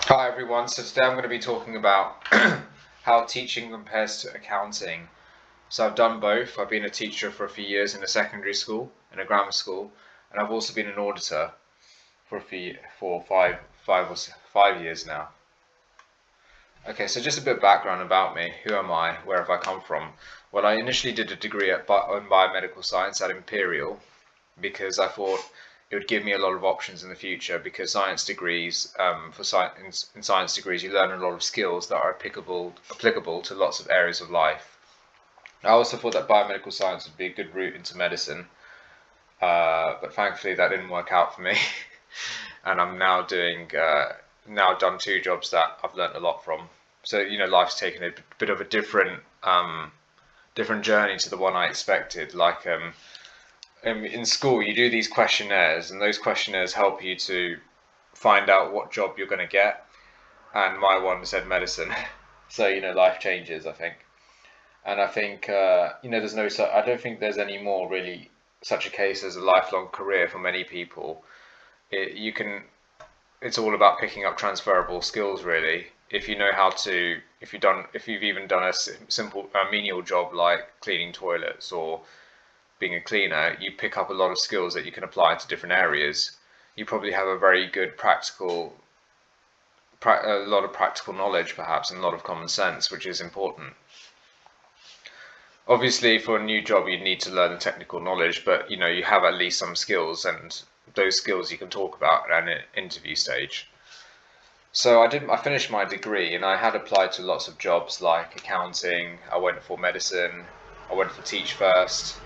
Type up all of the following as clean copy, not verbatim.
Hi everyone, so today I'm going to be talking about how teaching compares to accounting. So I've done both. I've been a teacher for a few years in a secondary school, in a grammar school, and I've also been an auditor for 5 years now. Okay, so just a bit of background about me. Who am I? Where have I come from? Well, I initially did a degree in biomedical science at Imperial because I thought it would give me a lot of options in the future, because science degrees, in science degrees, you learn a lot of skills that are applicable to lots of areas of life. I also thought that biomedical science would be a good route into medicine, but thankfully that didn't work out for me, and I'm now done two jobs that I've learned a lot from. So life's taken a bit of a different journey to the one I expected. In school, you do these questionnaires, and those questionnaires help you to find out what job you're going to get. And my one said medicine, so life changes, I think. And I think I don't think there's any more really such a case as a lifelong career for many people. You can. It's all about picking up transferable skills, really. If you know how to, if you've even done a simple menial job like cleaning toilets or being a cleaner, you pick up a lot of skills that you can apply to different areas. You probably have a very good a lot of practical knowledge perhaps, and a lot of common sense, which is important. Obviously, for a new job, you need to learn the technical knowledge, but you have at least some skills, and those skills you can talk about at an interview stage. So I finished my degree, and I had applied to lots of jobs like accounting. I went for medicine. I went for Teach First,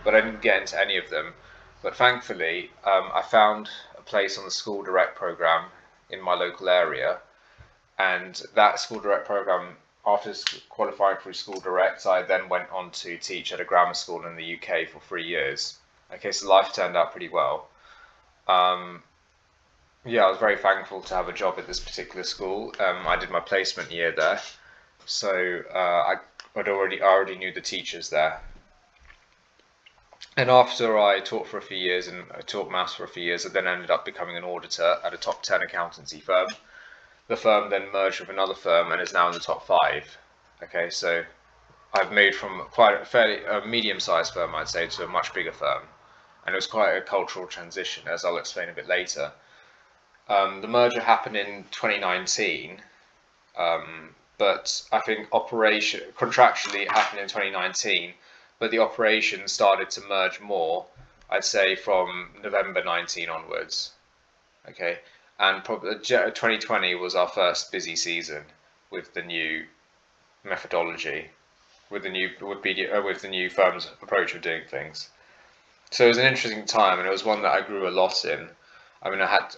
but I didn't get into any of them. But thankfully, I found a place on the School Direct program in my local area, and that School Direct program, after qualifying through School Direct, I then went on to teach at a grammar school in the UK for 3 years. Okay, so life turned out pretty well. Um, yeah, I was very thankful to have a job at this particular school. I did my placement year there, so I already knew the teachers there. And after I taught for a few years, and I taught maths for a few years, I then ended up becoming an auditor at a top 10 accountancy firm. The firm then merged with another firm and is now in the top five. Okay, so I've moved from quite a medium-sized firm, I'd say, to a much bigger firm. And it was quite a cultural transition, as I'll explain a bit later. The merger happened in 2019, but I think contractually it happened in 2019, but the operation started to merge more, I'd say, from November 19 onwards. Okay, and probably 2020 was our first busy season with the new methodology, with the new firm's approach of doing things. So it was an interesting time, and it was one that I grew a lot in. I mean, I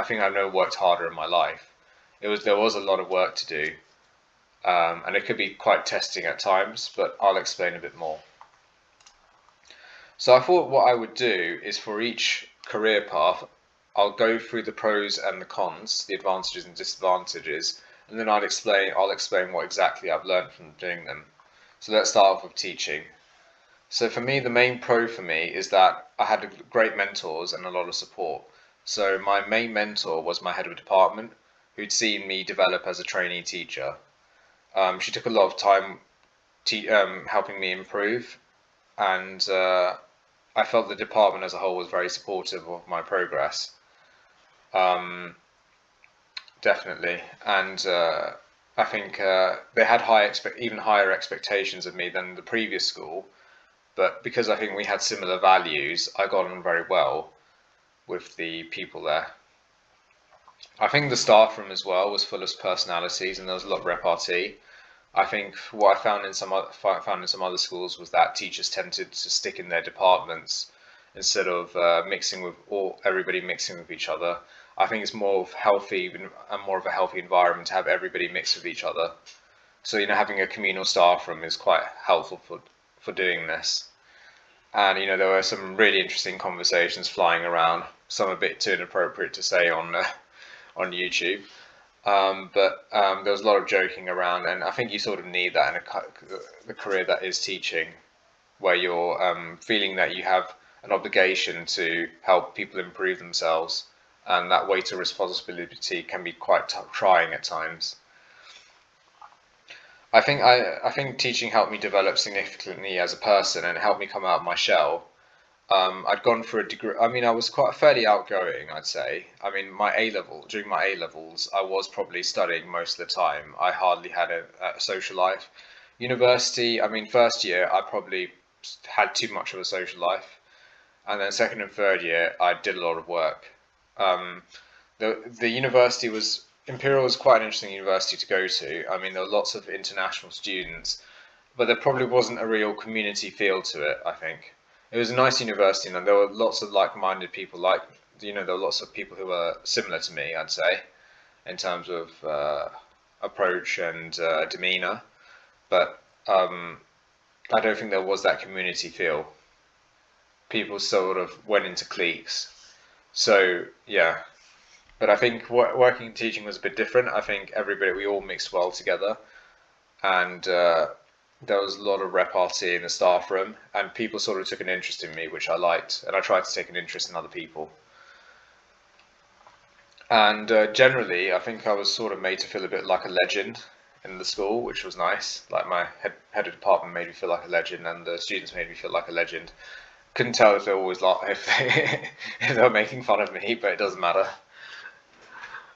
think I've never worked harder in my life. There was a lot of work to do, and it could be quite testing at times, but I'll explain a bit more. So I thought what I would do is, for each career path, I'll go through the pros and the cons, the advantages and disadvantages, and then I'll explain what exactly I've learned from doing them. So let's start off with teaching. So for me, the main pro for me is that I had great mentors and a lot of support. So my main mentor was my head of department, who'd seen me develop as a trainee teacher. She took a lot of time helping me improve, and I felt the department as a whole was very supportive of my progress. Um, Definitely, and I think they had even higher expectations of me than the previous school. But because I think we had similar values, I got on very well with the people there. I think the staff room as well was full of personalities, and there was a lot of repartee. I think what I found in some other schools was that teachers tended to stick in their departments instead of everybody mixing with each other. I think it's more of a healthy environment to have everybody mix with each other. So having a communal staff room is quite helpful for doing this. And there were some really interesting conversations flying around, some a bit too inappropriate to say on YouTube. But there was a lot of joking around, and I think you sort of need that in the career that is teaching, where you're feeling that you have an obligation to help people improve themselves, and that weight of responsibility can be quite trying at times. I think teaching helped me develop significantly as a person and helped me come out of my shell. I'd gone for a degree. I mean, I was quite fairly outgoing, I'd say. I mean, during my A levels, I was probably studying most of the time. I hardly had a social life. University, I mean, first year, I probably had too much of a social life, and then second and third year, I did a lot of work. Um, the university was Imperial was quite an interesting university to go to. I mean, there were lots of international students, but there probably wasn't a real community feel to it, I think. It was a nice university, and there were lots of like-minded people. There were lots of people who were similar to me, I'd say, in terms of approach and demeanor. But I don't think there was that community feel. People sort of went into cliques. So yeah, but I think working and teaching was a bit different. I think we all mixed well together, and there was a lot of repartee in the staff room, and people sort of took an interest in me, which I liked, and I tried to take an interest in other people. And generally, I think I was sort of made to feel a bit like a legend in the school, which was nice. Like my head of department made me feel like a legend, and the students made me feel like a legend. Couldn't tell if they were always if they were making fun of me, but it doesn't matter.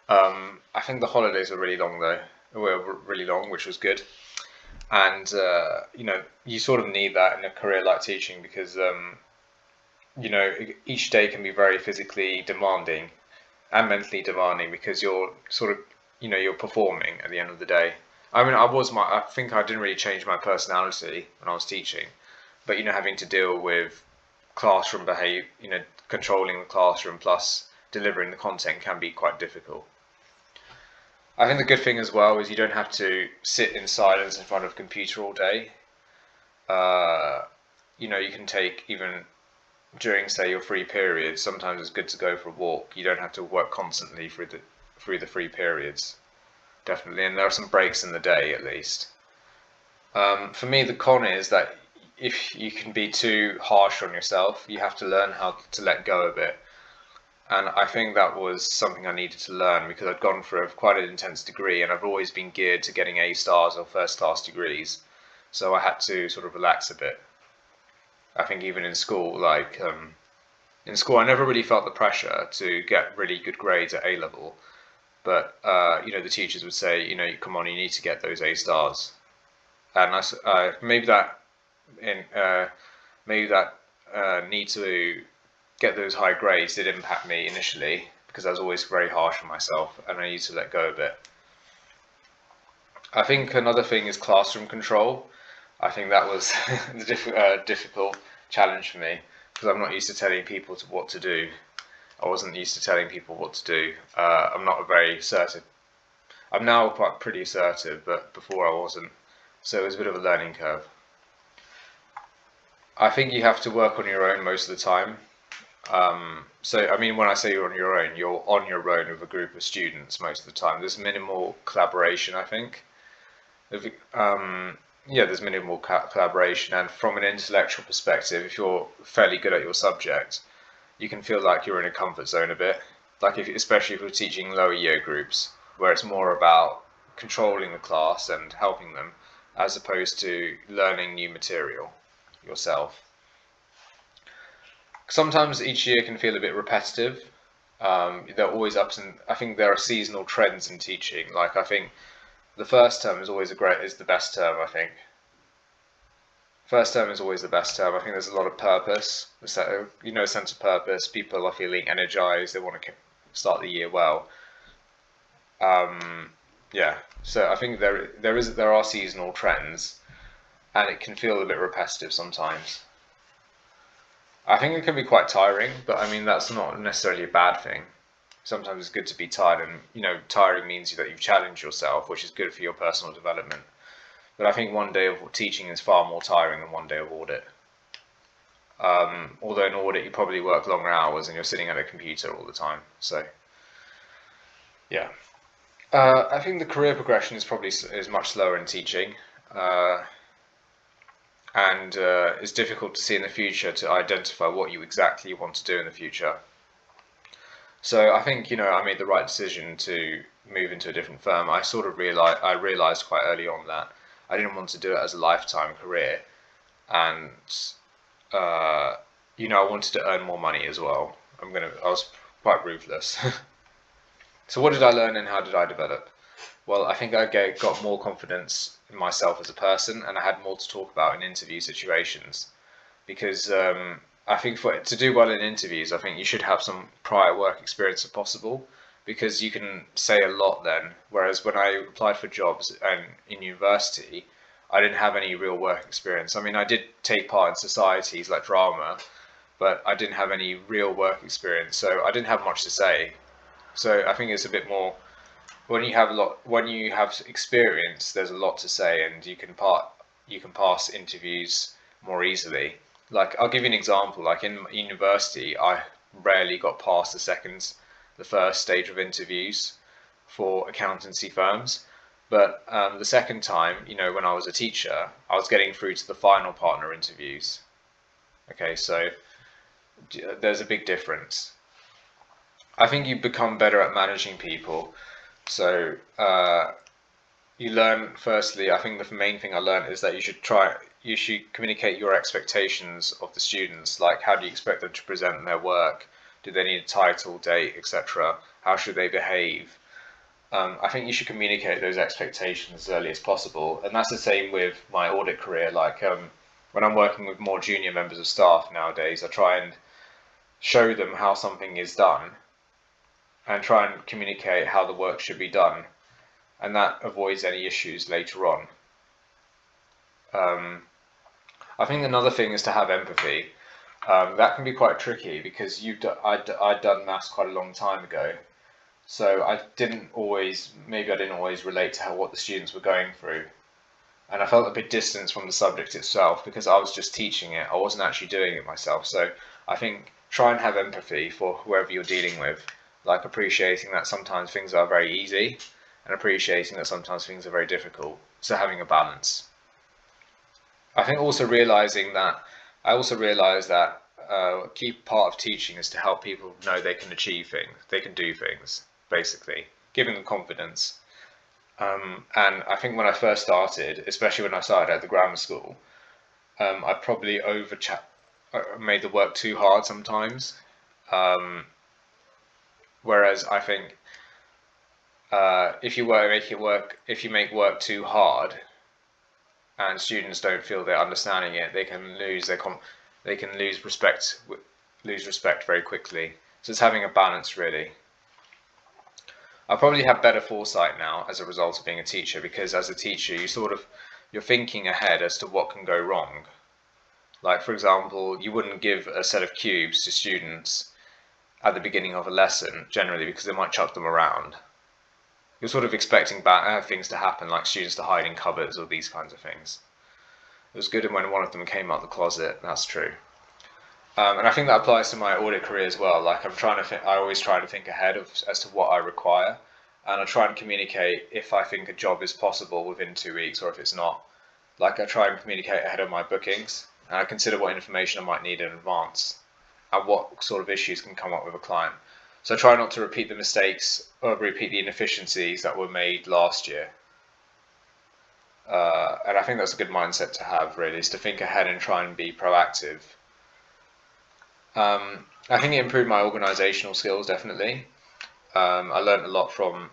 I think the holidays were really long though. Were really long, which was good. And you sort of need that in a career like teaching because each day can be very physically demanding and mentally demanding because you're sort of you're performing at the end of the day. I mean, I think I didn't really change my personality when I was teaching, but having to deal with classroom behavior, controlling the classroom plus delivering the content can be quite difficult. I think the good thing as well is you don't have to sit in silence in front of a computer all day. You can take even during, say, your free periods. Sometimes it's good to go for a walk. You don't have to work constantly through the free periods, definitely. And there are some breaks in the day at least. For me, the con is that if you can be too harsh on yourself, you have to learn how to let go a bit. And I think that was something I needed to learn because I'd gone for quite an intense degree and I've always been geared to getting A stars or first class degrees. So I had to sort of relax a bit. I think even in school, I never really felt the pressure to get really good grades at A level. But, the teachers would say, come on, you need to get those A stars. And maybe that need to get those high grades did impact me initially because I was always very harsh on myself and I need to let go a bit. I think another thing is classroom control. I think that was the difficult challenge for me because I'm not used to telling people what to do. I wasn't used to telling people what to do. I'm not a very assertive. I'm now quite pretty assertive, but before I wasn't. So it was a bit of a learning curve. I think you have to work on your own most of the time. I mean, when I say you're on your own with a group of students most of the time. There's minimal collaboration, I think. There's minimal collaboration, and from an intellectual perspective, if you're fairly good at your subject, you can feel like you're in a comfort zone a bit. Especially if you're teaching lower year groups, where it's more about controlling the class and helping them, as opposed to learning new material yourself. Sometimes each year can feel a bit repetitive. There are always ups and I think there are seasonal trends in teaching. I think the first term is the best term. I think first term is always the best term. I think there's a lot of purpose, a sense of purpose. People are feeling energized. They want to start the year well. So I think there are seasonal trends, and it can feel a bit repetitive sometimes. I think it can be quite tiring, but I mean that's not necessarily a bad thing. Sometimes it's good to be tired, and tiring means that you've challenged yourself, which is good for your personal development. But I think one day of teaching is far more tiring than one day of audit. Although in audit you probably work longer hours and you're sitting at a computer all the time. So yeah, I think the career progression is much slower in teaching. And it's difficult to see in the future to identify what you exactly want to do in the future. So I think, I made the right decision to move into a different firm. I realized quite early on that I didn't want to do it as a lifetime career, and uh, I wanted to earn more money as well. I was quite ruthless. So what did I learn and how did I develop? Well, I think got more confidence in myself as a person, and I had more to talk about in interview situations. Because I think to do well in interviews, I think you should have some prior work experience if possible, because you can say a lot then. Whereas when I applied for jobs and in university, I didn't have any real work experience. I mean, I did take part in societies like drama, but I didn't have any real work experience, so I didn't have much to say. So I think it's a bit more when you have experience, there's a lot to say, and you can pass interviews more easily. Like I'll give you an example. Like in university, I rarely got past the first stage of interviews for accountancy firms. But the second time, when I was a teacher, I was getting through to the final partner interviews. Okay, so there's a big difference. I think you become better at managing people. So you learn, firstly, I think the main thing I learned is that you should communicate your expectations of the students. Like, how do you expect them to present their work? Do they need a title, date, etc.? How should they behave? I think you should communicate those expectations as early as possible, and that's the same with my audit career. Like, when I'm working with more junior members of staff nowadays, I try and show them how something is done and try and communicate how the work should be done, and that avoids any issues later on. I think another thing is to have empathy. That can be quite tricky because I'd done maths quite a long time ago, so maybe I didn't always relate to what the students were going through, and I felt a bit distant from the subject itself because I was just teaching it. I wasn't actually doing it myself. So I think try and have empathy for whoever you're dealing with, like appreciating that sometimes things are very easy and appreciating that sometimes things are very difficult. So having a balance. I think I also realized that a key part of teaching is to help people know they can achieve things, they can do things, basically, giving them confidence. And I think when I first started, especially when I started at the grammar school, I probably made the work too hard sometimes. Um, Whereas I think if you make work too hard, and students don't feel they're understanding it, they can they can lose respect very quickly. So it's having a balance, really. I probably have better foresight now as a result of being a teacher, because as a teacher you're thinking ahead as to what can go wrong. Like, for example, you wouldn't give a set of cubes to students at the beginning of a lesson generally because they might chuck them around. You're sort of expecting bad things to happen, like students to hide in cupboards or these kinds of things. It was good when one of them came out the closet. That's true. And I think that applies to my audit career as well. Like I always try to think ahead as to what I require, and I try and communicate if I think a job is possible within 2 weeks or if it's not. Like I try and communicate ahead of my bookings, and I consider what information I might need in advance, and what sort of issues can come up with a client. So I try not to repeat the mistakes or repeat the inefficiencies that were made last year. And I think that's a good mindset to have, really, is to think ahead and try and be proactive. I think it improved my organizational skills, definitely. I learned a lot from,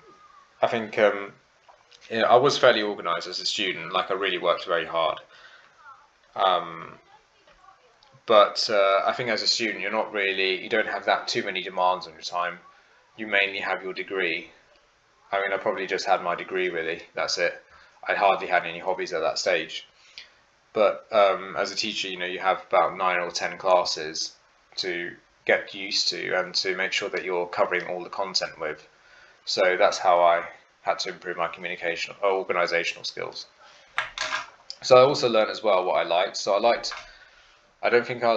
I think, I was fairly organized as a student, like I really worked very hard. But I think as a student, you don't have that too many demands on your time. You mainly have your degree. I mean, I probably just had my degree, really. That's it. I hardly had any hobbies at that stage. But as a teacher, you have about 9 or 10 classes to get used to and to make sure that you're covering all the content with. So that's how I had to improve my communication or organizational skills. So I also learned as well what I liked. I don't think I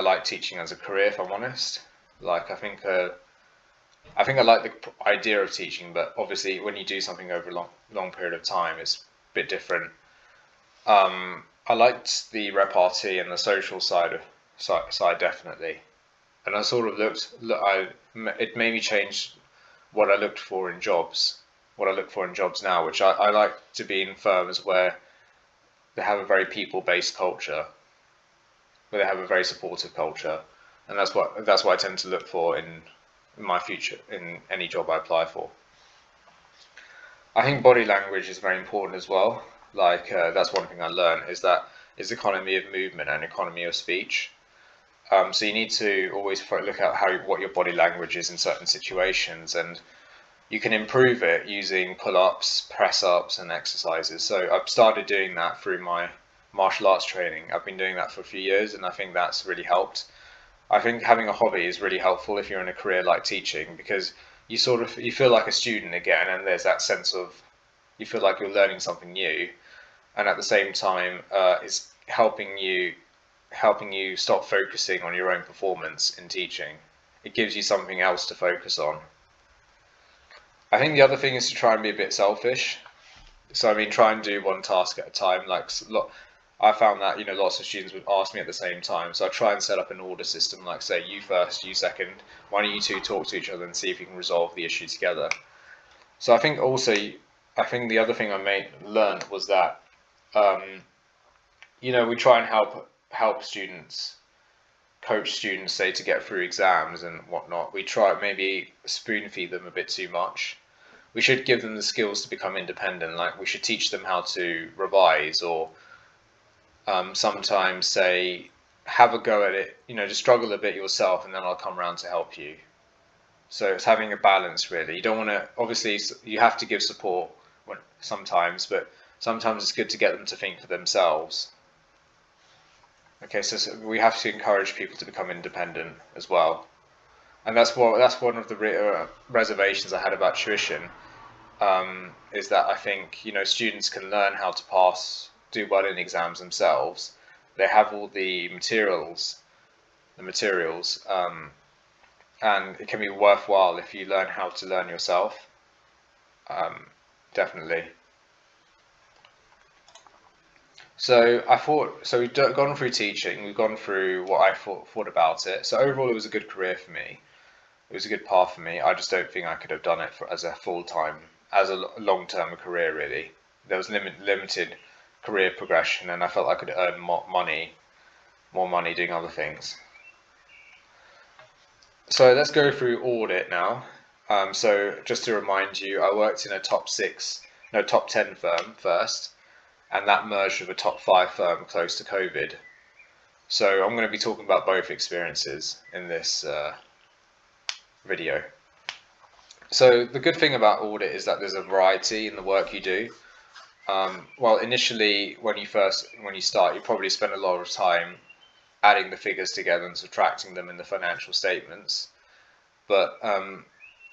liked teaching as a career, if I'm honest. Like I think I like the idea of teaching, but obviously when you do something over a long period of time, it's a bit different. I liked the repartee and the social side definitely. and I sort of it made me change what I looked for in jobs. What I look for in jobs now, which I like to be in firms where they have a very people-based culture, where they have a very supportive culture, and that's what I tend to look for in my future in any job I apply for. I think body language is very important as well. Like that's one thing I learned is economy of movement and economy of speech. So you need to always look at what your body language is in certain situations, and you can improve it using pull-ups, press-ups, and exercises. So I've started doing that through my martial arts training. I've been doing that for a few years, and I think that's really helped. I think having a hobby is really helpful if you're in a career like teaching, because you feel like a student again, and there's that sense of you feel like you're learning something new, and at the same time, it's helping you stop focusing on your own performance in teaching. It gives you something else to focus on. I think the other thing is to try and be a bit selfish. So I mean, try and do one task at a time. I found that lots of students would ask me at the same time, so I try and set up an order system. Like say, you first, you second. Why don't you two talk to each other and see if you can resolve the issue together? So I think the other thing I learned was that we try and help students, coach students, say, to get through exams and whatnot. We try maybe spoon feed them a bit too much. We should give them the skills to become independent. Like we should teach them how to revise, or sometimes say, have a go at it. Just struggle a bit yourself, and then I'll come around to help you. So it's having a balance, really. You don't want to. Obviously, you have to give support sometimes, but sometimes it's good to get them to think for themselves. Okay, so we have to encourage people to become independent as well, and that's one of the reservations I had about tuition. Is that I think students can learn how to do well in exams themselves. They have all the materials, and it can be worthwhile if you learn how to learn yourself. Definitely. So we've gone through teaching, we've gone through what I thought about it. So overall, it was a good career for me. It was a good path for me. I just don't think I could have done it as a as a long-term career, really. There was limited career progression, and I felt I could earn more money doing other things. So let's go through audit now. So just to remind you, I worked in a top 10 firm first, and that merged with a top 5 firm close to COVID. So I'm going to be talking about both experiences in this video. So the good thing about audit is that there's a variety in the work you do. Well, initially, when you start, you probably spend a lot of time adding the figures together and subtracting them in the financial statements. But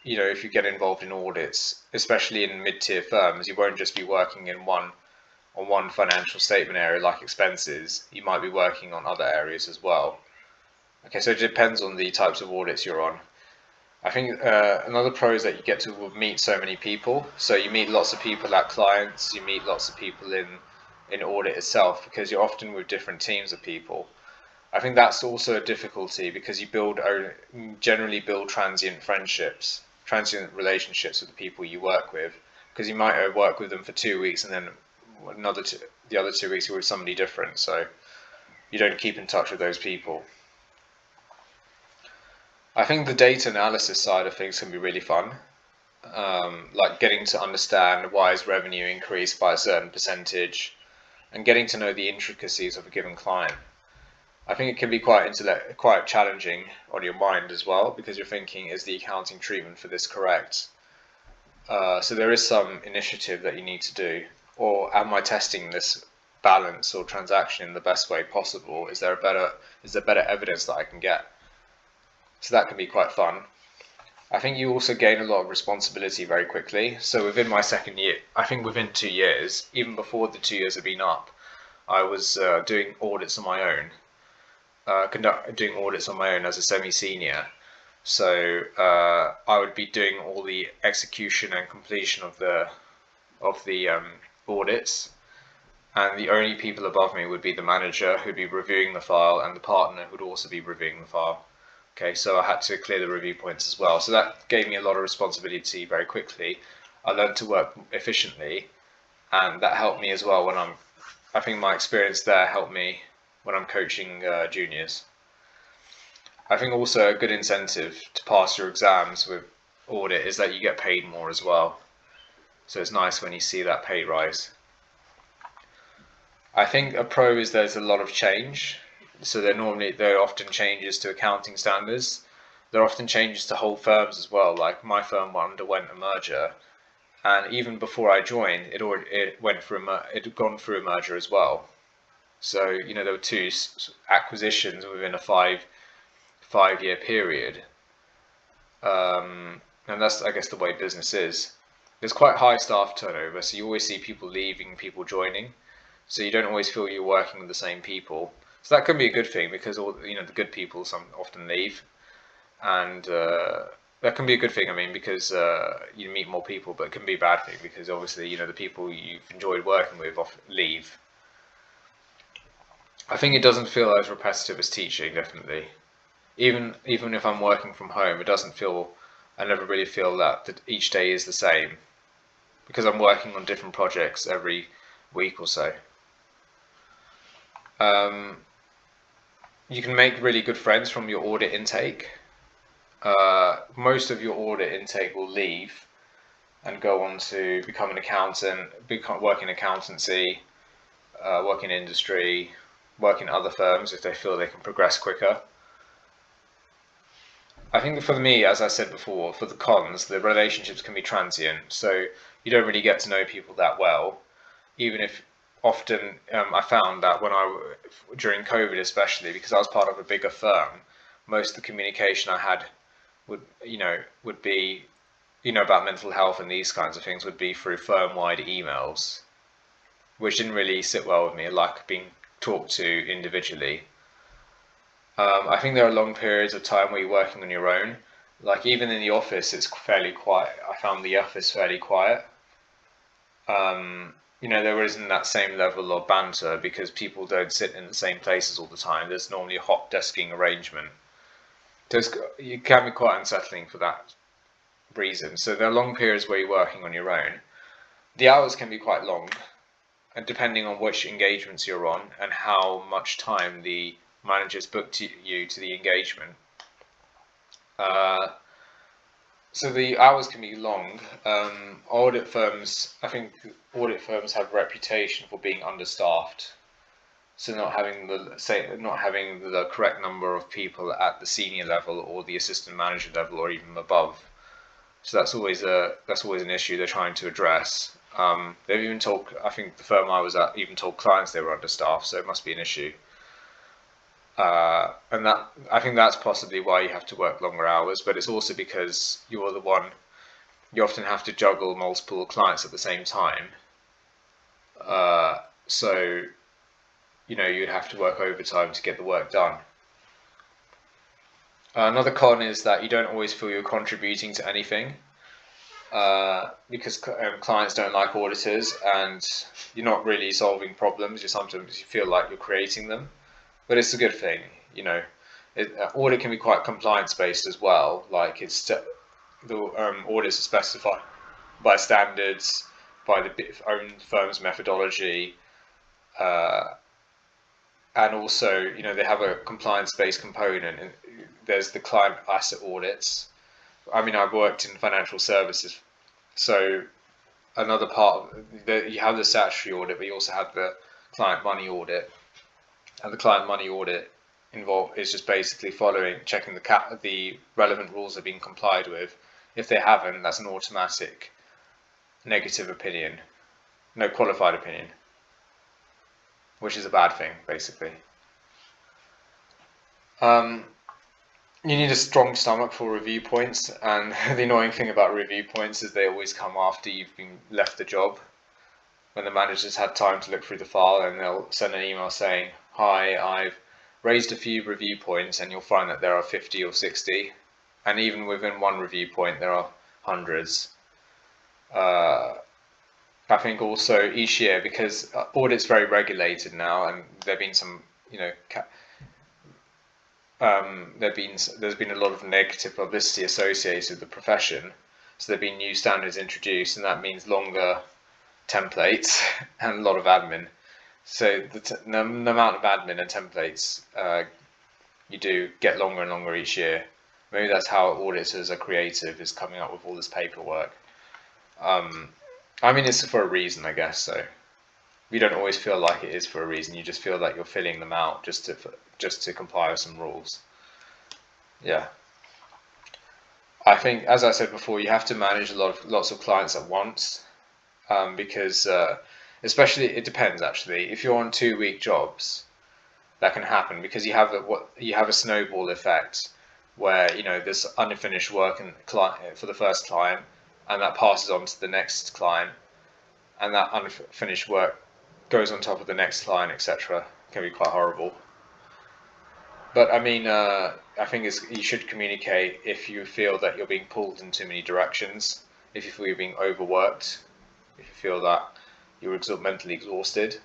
if you get involved in audits, especially in mid-tier firms, you won't just be working on one financial statement area like expenses. You might be working on other areas as well. Okay, so it depends on the types of audits you're on. I think another pro is that you get to meet so many people. So you meet lots of people at clients, you meet lots of people in audit itself, because you're often with different teams of people. I think that's also a difficulty, because you generally build transient relationships with the people you work with, because you might work with them for 2 weeks, and then the other 2 weeks you're with somebody different, so you don't keep in touch with those people. I think the data analysis side of things can be really fun, like getting to understand why is revenue increased by a certain percentage, and getting to know the intricacies of a given client. I think it can be quite challenging on your mind as well, because you're thinking, is the accounting treatment for this correct? So there is some initiative that you need to do. Or am I testing this balance or transaction in the best way possible? Is there better evidence that I can get? So that can be quite fun. I think you also gain a lot of responsibility very quickly. So within my second year, I think within 2 years, even before the 2 years had been up, I was doing audits on my own. Doing audits on my own as a semi-senior. So I would be doing all the execution and completion of the audits, and the only people above me would be the manager, who'd be reviewing the file, and the partner, who'd also be reviewing the file. Okay, so I had to clear the review points as well. So that gave me a lot of responsibility very quickly. I learned to work efficiently, and that helped me as well when I think my experience there helped me when I'm coaching juniors. I think also a good incentive to pass your exams with audit is that you get paid more as well. So it's nice when you see that pay rise. I think a pro is there's a lot of change. So there are often changes to accounting standards. There are often changes to whole firms as well. Like my firm underwent a merger, and even before I joined, it had gone through a merger as well. So there were two acquisitions within a five-year period, and that's, I guess, the way business is. There's quite high staff turnover, so you always see people leaving, people joining. So you don't always feel you're working with the same people. So that can be a good thing because the good people often leave, and that can be a good thing. I mean, because you meet more people, but it can be a bad thing because obviously the people you've enjoyed working with often leave. I think it doesn't feel as repetitive as teaching, definitely. Even if I'm working from home, it doesn't feel. I never really feel that each day is the same because I'm working on different projects every week or so. You can make really good friends from your audit intake. Most of your audit intake will leave and go on to become an accountant, work in accountancy, work in industry, work in other firms if they feel they can progress quicker. I think for me, as I said before, for the cons, the relationships can be transient, so you don't really get to know people that well. Even if often I found that during COVID especially, because I was part of a bigger firm, most of the communication I had would be about mental health and these kinds of things would be through firm-wide emails, which didn't really sit well with me. I like being talked to individually. I think there are long periods of time where you're working on your own. Like even in the office, it's fairly quiet. I found the office fairly quiet. There isn't that same level of banter because people don't sit in the same places all the time. There's normally a hot desking arrangement. It can be quite unsettling for that reason. So there are long periods where you're working on your own. The hours can be quite long, and depending on which engagements you're on and how much time the managers booked you to the engagement. So the hours can be long. I think audit firms have a reputation for being understaffed. So not having the correct number of people at the senior level or the assistant manager level or even above. So that's always an issue they're trying to address. They've even told, I think the firm I was at even told clients they were understaffed, so it must be an issue. And I think that's possibly why you have to work longer hours, but it's also because you often have to juggle multiple clients at the same time. So you'd have to work overtime to get the work done. Another con is that you don't always feel you're contributing to anything, because clients don't like auditors, and you're not really solving problems. Sometimes you feel like you're creating them, but it's a good thing. Audit can be quite compliance based as well. Like the audits are specified by standards, by the own firm's methodology, and also they have a compliance based component. And there's the client asset audits. I mean, I've worked in financial services, so another part you have the statutory audit, but you also have the client money audit, and the client money audit is just basically checking the relevant rules are being complied with. If they haven't, that's an automatic negative opinion, no qualified opinion, which is a bad thing, basically. You need a strong stomach for review points, and the annoying thing about review points is they always come after you've been left the job, when the manager's had time to look through the file, and they'll send an email saying, "Hi, I've raised a few review points," and you'll find that there are 50 or 60, and even within one review point there are hundreds. I think also each year, because audit's very regulated now, and there've been some there's been a lot of negative publicity associated with the profession. So there've been new standards introduced, and that means longer templates and a lot of admin. So the amount of admin and templates you do get longer and longer each year. Maybe that's how auditors are creative, is coming up with all this paperwork. I mean, it's for a reason, I guess. So you don't always feel like it is for a reason. You just feel like you're filling them out just to comply with some rules. Yeah. I think, as I said before, you have to manage lots of clients at once, because especially it depends actually. If you're on 2-week jobs, that can happen because you have a snowball effect where there's unfinished work for the first client, and that passes on to the next client, and that unfinished work goes on top of the next client, etc. It can be quite horrible. But I mean, I think you should communicate if you feel that you're being pulled in too many directions, if you feel you're being overworked, if you feel that you're mentally exhausted.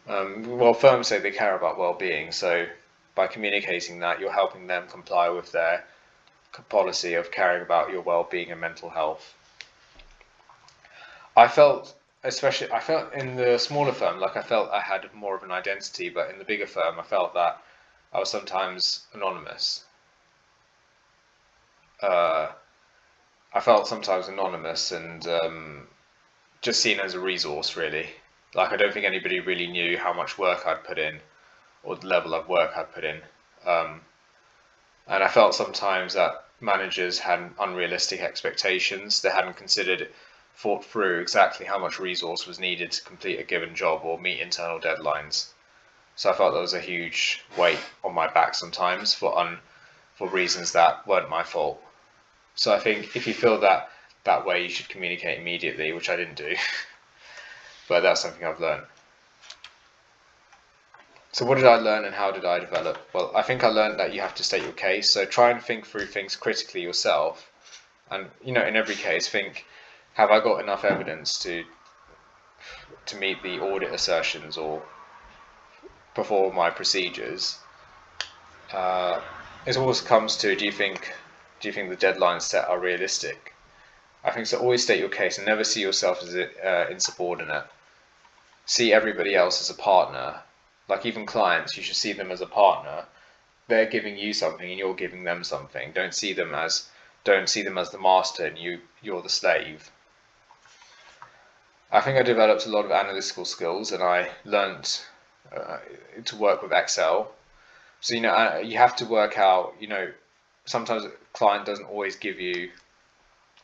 Well, firms say they care about well-being, so by communicating that, you're helping them comply with their policy of caring about your well-being and mental health. I felt in the smaller firm, like I felt I had more of an identity, but in the bigger firm, I felt that I was sometimes anonymous. I felt sometimes anonymous and just seen as a resource, really. Like, I don't think anybody really knew how much work I'd put in or the level of work I'd put in. And I felt sometimes that managers had unrealistic expectations. They hadn't thought through exactly how much resource was needed to complete a given job or meet internal deadlines. So I felt there was a huge weight on my back sometimes for reasons that weren't my fault. So I think if you feel that way, you should communicate immediately, which I didn't do. But that's something I've learned. So what did I learn and how did I develop? Well, I think I learned that you have to state your case. So try and think through things critically yourself. And, in every case, think, have I got enough evidence to meet the audit assertions or perform my procedures? It always comes to, do you think the deadlines set are realistic? I think so. Always state your case and never see yourself as insubordinate. See everybody else as a partner. Like, even clients, you should see them as a partner. They're giving you something and you're giving them something. Don't see them as the master and you're the slave. I think I developed a lot of analytical skills and I learned to work with Excel. So you have to work out. Sometimes a client doesn't always give you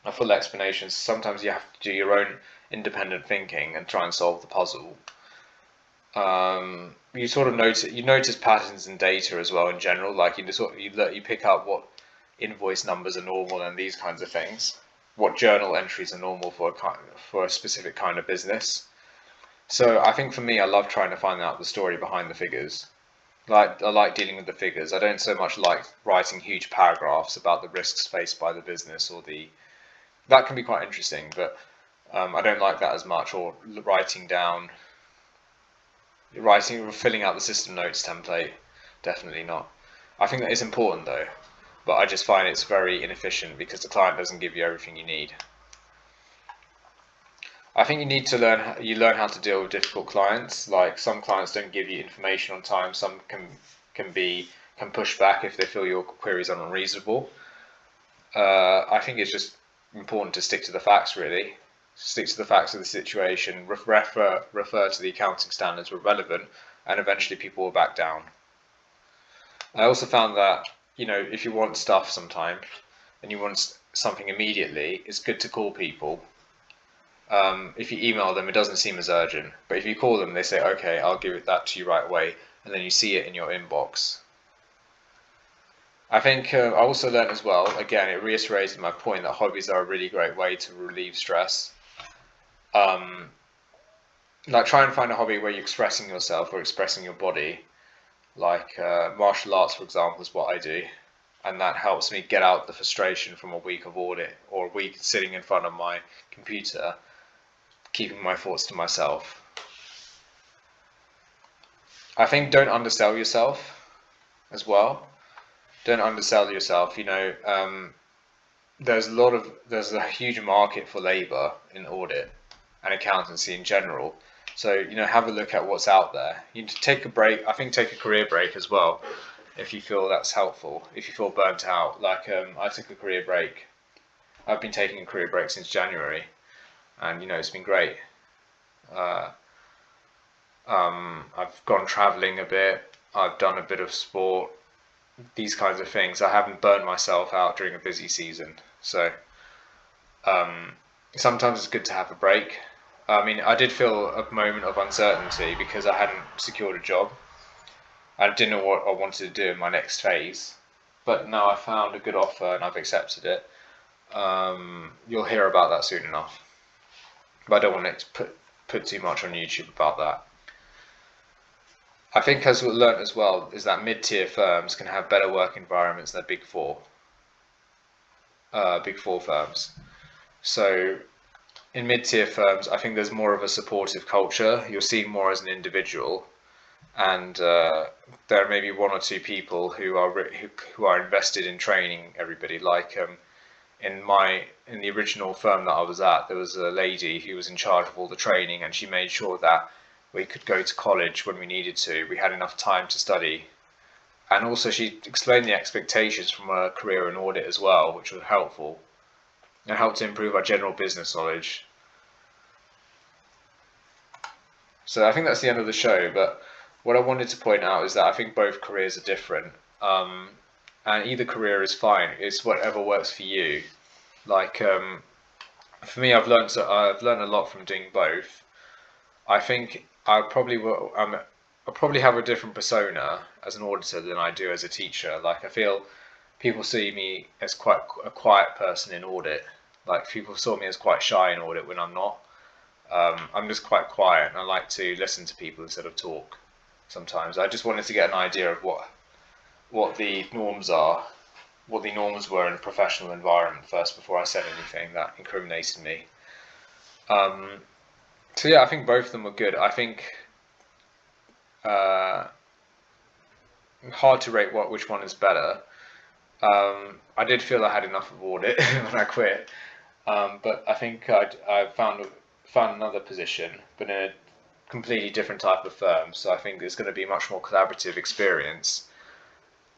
a full explanation. Sometimes you have to do your own independent thinking and try and solve the puzzle. You sort of notice patterns in data as well in general. Like you pick up what invoice numbers are normal and these kinds of things. What journal entries are normal for a specific kind of business. So I think for me, I love trying to find out the story behind the figures. I like dealing with the figures. I don't so much like writing huge paragraphs about the risks faced by the business that can be quite interesting, but I don't like that as much, or filling out the system notes template. Definitely not. I think that is important though, but I just find it's very inefficient because the client doesn't give you everything you need. I think you need to learn how to deal with difficult clients. Like, some clients don't give you information on time. Some can push back if they feel your queries are unreasonable. I think it's just important to stick to the facts, really. Stick to the facts of the situation, refer to the accounting standards where relevant, and eventually people will back down. I also found that, if you want stuff sometime and you want something immediately, it's good to call people. If you email them, it doesn't seem as urgent, but if you call them, they say, okay, I'll give that to you right away, and then you see it in your inbox. I think I also learned as well, again, it reiterated my point that hobbies are a really great way to relieve stress. Like, try and find a hobby where you're expressing yourself or expressing your body. Like martial arts, for example, is what I do. And that helps me get out the frustration from a week of audit or a week sitting in front of my computer, keeping my thoughts to myself. I think don't undersell yourself as well. don't undersell yourself. There's a huge market for labour in audit and accountancy in general. So have a look at what's out there. You need to take a break. I think take a career break as well, if you feel that's helpful. If you feel burnt out, like I took a career break. I've been taking a career break since January, and it's been great. I've gone travelling a bit. I've done a bit of sport. These kinds of things. I haven't burnt myself out during a busy season. So sometimes it's good to have a break. I mean, I did feel a moment of uncertainty because I hadn't secured a job. I didn't know what I wanted to do in my next phase. But now I found a good offer and I've accepted it. You'll hear about that soon enough. But I don't want to put too much on YouTube about that. I think as we learnt as well is that mid-tier firms can have better work environments than big four firms. So in mid-tier firms, I think there's more of a supportive culture. You're seen more as an individual, and there may be one or two people who are invested in training everybody. Like in the original firm that I was at, there was a lady who was in charge of all the training, and she made sure that we could go to college when we needed to. We had enough time to study. And also she explained the expectations from a career in audit as well, which was helpful. It helped to improve our general business knowledge. So I think that's the end of the show, but what I wanted to point out is that I think both careers are different. And either career is fine. It's whatever works for you. Like for me, I've learned a lot from doing both. I think I'll probably have a different persona as an auditor than I do as a teacher. Like I feel people see me as quite a quiet person in audit. Like people saw me as quite shy in audit when I'm not. I'm just quite quiet and I like to listen to people instead of talk sometimes. I just wanted to get an idea of what the norms are, what the norms were in a professional environment first before I said anything that incriminated me. So yeah, I think both of them were good. I think hard to rate which one is better. I did feel I had enough of audit when I quit, but I think I found another position, but in a completely different type of firm. So I think it's going to be a much more collaborative experience,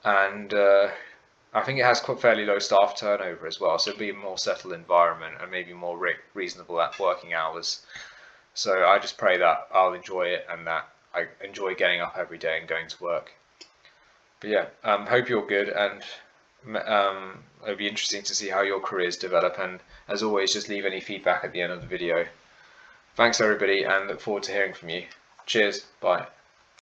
and I think it has quite fairly low staff turnover as well. So it'll be a more settled environment and maybe more reasonable at working hours. So I just pray that I'll enjoy it and that I enjoy getting up every day and going to work. But yeah, hope you're good, and it'll be interesting to see how your careers develop. And as always, just leave any feedback at the end of the video. Thanks everybody, and look forward to hearing from you. Cheers, bye.